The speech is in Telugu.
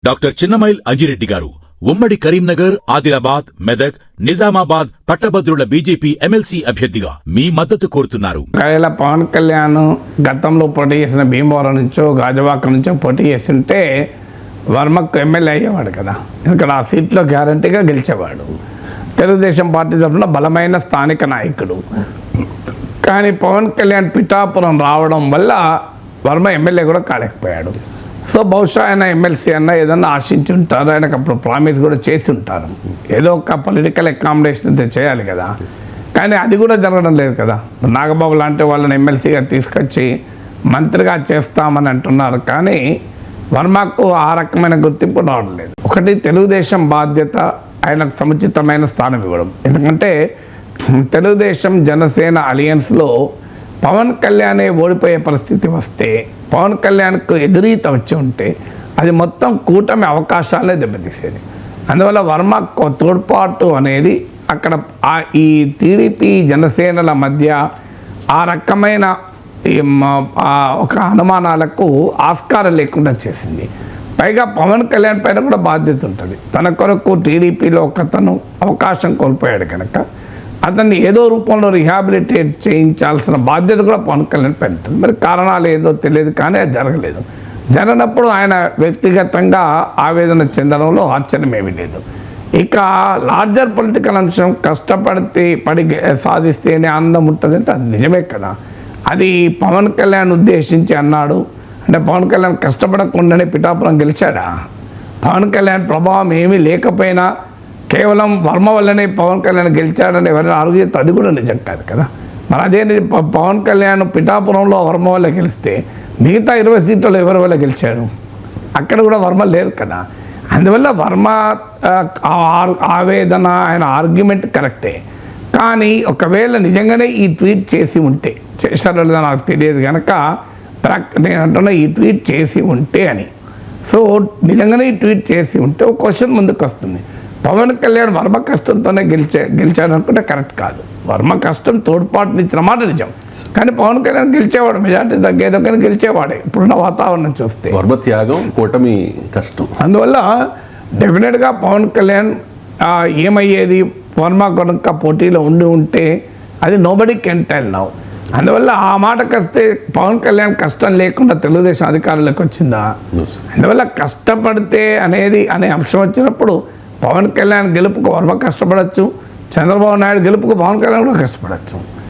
డాక్టర్ చిన్నమైల్ అంజిరెడ్డి గారు ఉమ్మడి కరీంనగర్, ఆదిలాబాద్, మెదక్, నిజామాబాద్ పట్టభద్రుల బీజేపీ ఎమ్మెల్సీ అభ్యర్థిగా మీ మద్దతు కోరుతున్నారు. ఒకవేళ పవన్ కళ్యాణ్ గతంలో పోటీ చేసిన భీమవరం నుంచో గాజువాక నుంచో పోటీ చేస్తుంటే వర్మకు ఎమ్మెల్యే అయ్యేవాడు కదా, ఎందుకంటే ఆ సీట్లో గ్యారంటీగా గెలిచేవాడు. తెలుగుదేశం పార్టీ తరఫున బలమైన స్థానిక నాయకుడు. కానీ పవన్ కళ్యాణ్ పిఠాపురం రావడం వల్ల వర్మ ఎమ్మెల్యే కూడా కాలేకపోయాడు. సో బహుశా ఆయన ఎమ్మెల్సీ అన్న ఏదన్నా ఆశించి ఉంటారు, ఆయనకు అప్పుడు ప్రామిస్ కూడా చేసి ఉంటారు, ఏదో ఒక పొలిటికల్ అకామిడేషన్ అయితే చేయాలి కదా. కానీ అది కూడా జరగడం లేదు కదా. నాగబాబు లాంటి వాళ్ళని ఎమ్మెల్సీగా తీసుకొచ్చి మంత్రిగా చేస్తామని అంటున్నారు, కానీ వర్మకు ఆ రకమైన గుర్తింపు రావడం లేదు. ఒకటి తెలుగుదేశం బాధ్యత ఆయనకు సముచితమైన స్థానం ఇవ్వడం. ఎందుకంటే తెలుగుదేశం జనసేన అలియన్స్లో పవన్ కళ్యాణే ఓడిపోయే పరిస్థితి వస్తే, పవన్ కళ్యాణ్కు ఎదురీత వచ్చి ఉంటే అది మొత్తం కూటమి అవకాశాలే దెబ్బతీసేది. అందువల్ల వర్మ తోడ్పాటు అనేది అక్కడ ఈ టీడీపీ జనసేనల మధ్య ఆ రకమైన ఒక అనుమానాలకు ఆస్కారం లేకుండా చేసింది. పైగా పవన్ కళ్యాణ్ పైన కూడా బాధ్యత ఉంటుంది. తన కొరకు టీడీపీలో ఒకతను అవకాశం కోల్పోయాడు కనుక అతన్ని ఏదో రూపంలో రిహాబిలిటేట్ చేయించాల్సిన బాధ్యత కూడా పవన్ కళ్యాణ్ పైన ఉంటుంది. మరి కారణాలు ఏదో తెలియదు, కానీ అది జరగలేదు. జరగనప్పుడు ఆయన వ్యక్తిగతంగా ఆవేదన చెందడంలో ఆశ్చర్యమేమీ లేదు. ఇక లార్జర్ పొలిటికల్ అంశం కష్టపడితే సాధిస్తేనే ఆనందం ఉంటుందంటే అది నిజమే కదా. అది పవన్ కళ్యాణ్ ఉద్దేశించి అన్నాడు అంటే పవన్ కళ్యాణ్ కష్టపడకుండానే పిఠాపురం గెలిచాడా? పవన్ కళ్యాణ్ ప్రభావం ఏమీ లేకపోయినా కేవలం వర్మ వల్లనే పవన్ కళ్యాణ్ గెలిచాడని ఎవరైనా ఆరోగ్యత అది కూడా నిజం కాదు కదా. మరి అదే పవన్ కళ్యాణ్ పిఠాపురంలో వర్మ వల్ల గెలిస్తే మిగతా 20 సీట్లలో ఎవరి వల్ల గెలిచాడు? అక్కడ కూడా వర్మ లేరు కదా. అందువల్ల వర్మ ఆవేదన, ఆయన ఆర్గ్యుమెంట్ కరెక్టే. కానీ ఒకవేళ నిజంగానే ఈ ట్వీట్ చేసి ఉంటే, చేశారో లేదో నాకు తెలియదు కనుక నేను అంటున్నా ఈ ట్వీట్ చేసి ఉంటే అని. సో నిజంగానే ఈ ట్వీట్ చేసి ఉంటే ఒక క్వశ్చన్ ముందుకు వస్తుంది. పవన్ కళ్యాణ్ వర్మ కష్టంతోనే గెలిచాడు అనుకుంటే కరెక్ట్ కాదు. వర్మ కష్టం తోడ్పాటునిచ్చిన మాట నిజం, కానీ పవన్ కళ్యాణ్ గెలిచేవాడు, మెజార్టీ తగ్గేదో కానీ గెలిచేవాడే ఇప్పుడున్న వాతావరణం చూస్తే. వర్మ త్యాగం కూటమి కష్టం. అందువల్ల డెఫినెట్గా పవన్ కళ్యాణ్ ఏమయ్యేది వర్మ కనుక పోటీలో ఉంటే అది నోబడీ కెన్ టెల్ నౌ. అందువల్ల ఆ మాటకు వస్తే పవన్ కళ్యాణ్ కష్టం లేకుండా తెలుగుదేశం అధికారులకు వచ్చిందా? అందువల్ల కష్టపడితే అనే అంశం వచ్చినప్పుడు పవన్ కళ్యాణ్ గెలుపుకు వర్మ కష్టపడవచ్చు, చంద్రబాబు నాయుడు గెలుపుకు పవన్ కళ్యాణ్ కూడా కష్టపడవచ్చు.